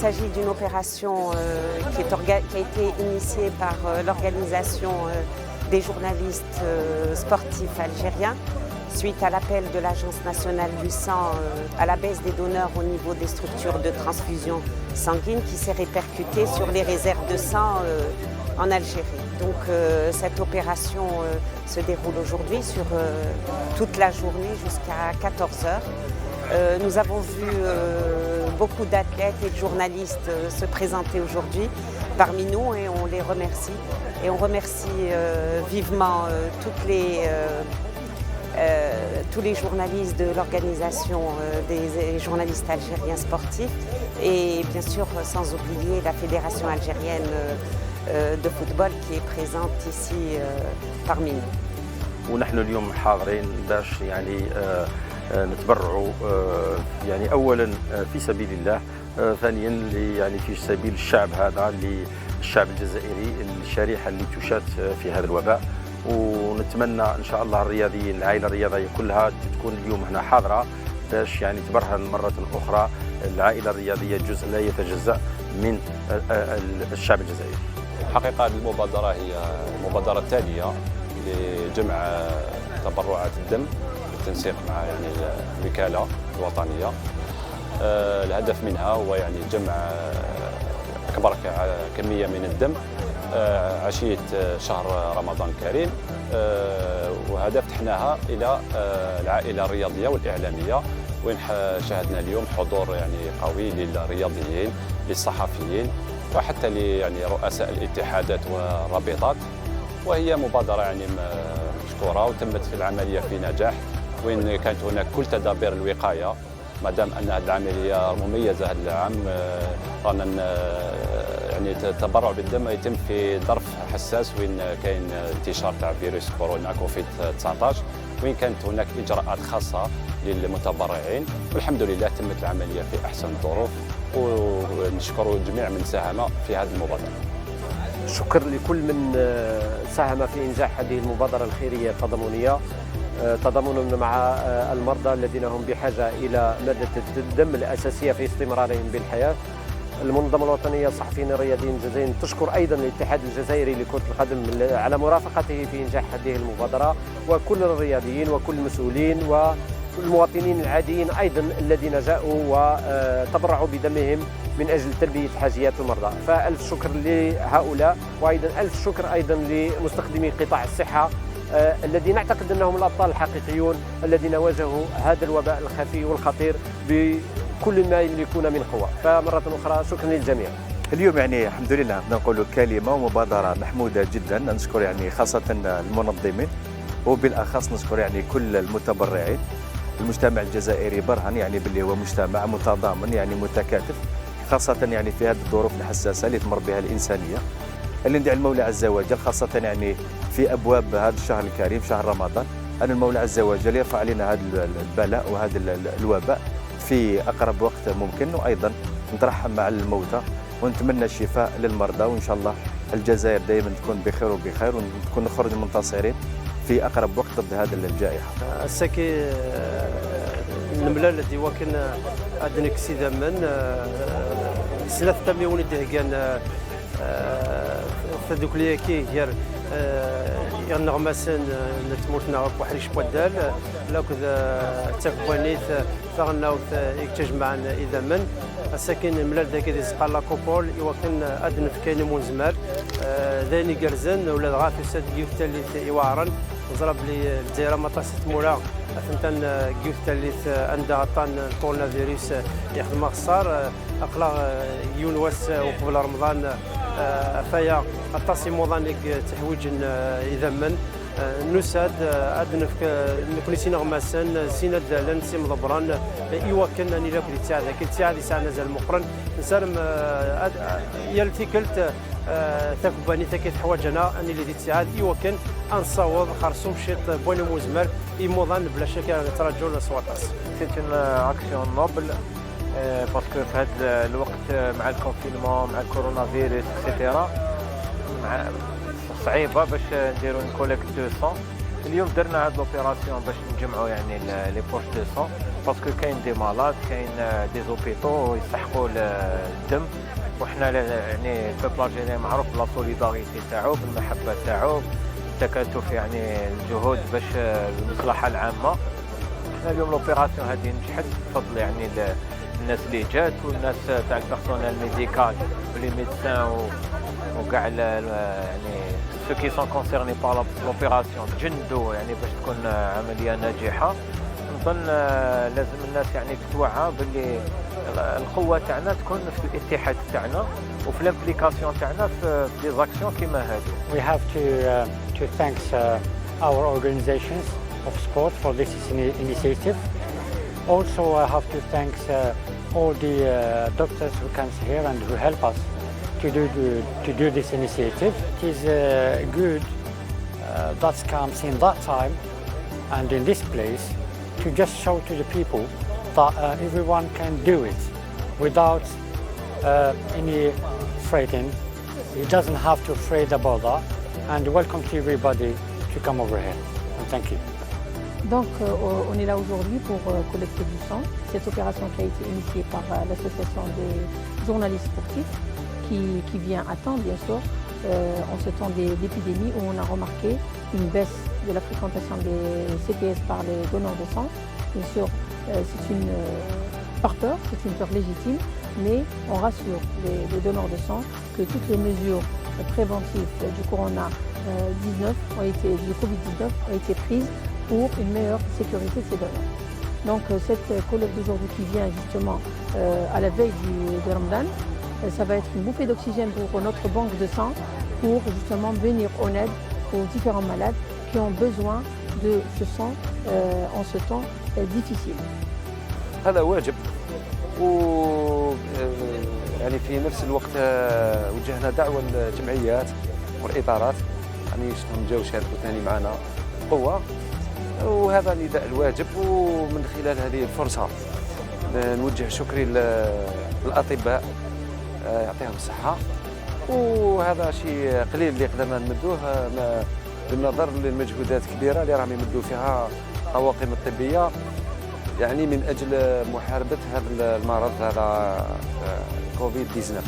s'agit d'une opération qui a été initiée par l'organisation des journalistes sportifs algériens suite à l'appel de l'Agence nationale du sang à la baisse des donneurs au niveau des structures de transfusion sanguine qui s'est répercutée sur les réserves de sang en Algérie. Donc cette opération se déroule aujourd'hui sur toute la journée jusqu'à 14h. Nous avons vu beaucoup d'athlètes et de journalistes se présenter aujourd'hui parmi nous et on les remercie. Et on remercie vivement tous les journalistes de l'organisation des journalistes algériens sportifs et bien sûr sans oublier la Fédération algérienne de football qui est présente ici parmi nous. ونحن اليوم حاضرين باش يعني نتبرعوا يعني اولا في سبيل الله، ثانيا يعني في سبيل الشعب هذا، للشعب الجزائري، الشريحه اللي تشات في هذا الوباء. ونتمنى ان شاء الله الرياضيين، العائله الرياضيه كلها تكون اليوم هنا حاضره باش يعني تبرهن مره اخرى العائله الرياضيه جزء لا يتجزا من الشعب الجزائري. حقيقه المبادره هي المبادره التاليه لجمع تبرعات الدم بالتنسيق مع يعني الوكاله الوطنيه. الهدف منها هو يعني جمع اكبر كميه من الدم عشيه شهر رمضان الكريم، وهدف فتحناها الى العائله الرياضيه والاعلاميه، وين شاهدنا اليوم حضور يعني قوي للرياضيين، للصحفيين، وحتى يعني رؤساء الاتحادات والرابطات. وهي مبادره يعني مشكوره وتمت في العمليه في نجاح، وين كانت هناك كل تدابير الوقايه، ما دام ان هذه العمليه مميزه هذا العام. رانا يعني التبرع بالدم يتم في ظرف حساس وين كاين انتشار تاع فيروس كورونا كوفيد 19، وين كانت هناك اجراءات خاصه للمتبرعين، والحمد لله تمت العمليه في احسن الظروف، ونشكر جميع من ساهم في هذه المبادره. شكر لكل من ساهم في إنجاح هذه المبادرة الخيرية التضامنية، تضامنا مع المرضى الذين هم بحاجة إلى مادة الدم الأساسية في استمرارهم بالحياة. المنظمة الوطنية للصحفيين الرياضيين الجزائريين تشكر أيضا الاتحاد الجزائري لكرة القدم على مرافقته في إنجاح هذه المبادرة، وكل الرياضيين وكل المسؤولين والمواطنين العاديين أيضا الذين جاءوا وتبرعوا بدمهم من أجل تلبية حاجيات المرضى. فألف شكر لهؤلاء، وأيضا ألف شكر أيضا لمستخدمي قطاع الصحة الذين نعتقد أنهم الأبطال الحقيقيون الذين واجهوا هذا الوباء الخفي والخطير بكل ما يملكون من قوة. فمرة أخرى شكرا للجميع. اليوم يعني الحمد لله نقدر نقولوا كلمة ومبادرة محمودة جدا. نشكر يعني خاصة المنظمين، وبالأخص نشكر يعني كل المتبرعين. المجتمع الجزائري برهن يعني باللي هو مجتمع متضامن يعني متكاتف، خاصة يعني في هذه الظروف الحساسة اللي تمر بها الإنسانية، اللي ندعي المولى عز وجل خاصة يعني في أبواب هذا الشهر الكريم شهر رمضان، أن المولى عز وجل يرفع علينا هذا البلاء وهذا الوباء في أقرب وقت ممكن، وأيضا نترحم مع الموتى ونتمنى الشفاء للمرضى، وإن شاء الله الجزائر دائما تكون بخير وبخير، ونكون نخرج منتصرين في أقرب وقت ضد هذه الجائحة. السكي الملال الذي وكان أدنك سيدا من سنة تميون دهجان فدوك ليكي هير النغمسن نتموتنا وحريش بودال لو كذا تكوانيت فغنا يكتجمعنا إذا من الساكن الملال ذاك اللي سقى لا كوبول يوكن أدن في كاين مونزمار ذاني قرزن ولا غافي ساد جيوف تالي يوارن وضرب لي الجزيرة مطاسة مولا أثنتان جيوف تالي عند عطان كورونا فيروس يخدم خسار أقلا يونواس وقبل رمضان فيا التصي موضانيك تحويج إذا من نساد أدنف نكونيسين غماسن سينا دالن سيم ضبران يوكلنا أني لك تساعد كي تساعد يساعد نزل مقرن نسالم يلتكلت ثقباني تكيت حواجنا أني اللي تساعد يوكل أنصوض خرصوم شيط بوني موزمر يموضان بلا شك ترجل سواطاس. C'est une action noble parce que في هذا الوقت مع الكونفينمون مع الكورونا فيروس اكسيتيرا صعيبه باش نديرو كوليكت دو سون اليوم درنا هاد لوبيراسيون باش نجمعوا يعني لي بوش دو سون باسكو كاين دي مالاد كاين دي زوبيتو يستحقوا الدم وحنا يعني البوبل الجزائري معروف بلا سوليداريتي تاعو بالمحبه تاعو تكاتف يعني الجهود باش المصلحه العامه. حنا اليوم لوبيراسيون هذه نجحت بفضل يعني الناس اللي جات والناس تاع البيرسونيل ميديكال ولي ميدسان وكاع يعني سو كي سون كونسيرني بار لوبيراسيون تجندوا يعني باش تكون عمليه ناجحه. نظن لازم الناس يعني تتوعى باللي القوه تاعنا تكون في الاتحاد تاعنا وفي الامبليكاسيون تاعنا في دي زاكسيون كيما هادو. We have to thank our organizations of sport for this initiative. Also, I have to thank all the doctors who comes here and who help us to do this initiative. It is good that comes in that time and in this place to just show to the people that everyone can do it without any frightened. He doesn't have to afraid about that. And welcome to everybody to come over here. And thank you. Donc on est là aujourd'hui pour collecter du sang. Cette opération qui a été initiée par l'association des journalistes sportifs qui vient à temps bien sûr en ce temps d'épidémie où on a remarqué une baisse de la fréquentation des CPS par les donneurs de sang. Bien sûr c'est une par peur, c'est une peur légitime, mais on rassure les donneurs de sang que toutes les mesures préventives du Corona-19 du Covid-19 ont été prises pour une meilleure sécurité de ces donneurs. Donc cette collecte d'aujourd'hui qui vient justement à la veille de Ramadan, ça va être une bouffée d'oxygène pour notre banque de sang pour justement venir en aide aux différents malades qui ont besoin de ce sang en ce temps difficile. هذا واجب يعني في نفس الوقت وجهنا دعوة للجمعيات والإطارات يعني شنهم جاوا شاركوا ثاني معنا قوة وهذا نداء الواجب ومن خلال هذه الفرصة نوجه شكري للأطباء يعطيهم الصحة وهذا شيء قليل اللي قدرنا نمدوه بالنظر للمجهودات الكبيرة اللي راهم يمدوا فيها الطواقم الطبية يعني من أجل محاربة هذا المرض هذا كوفيد 19.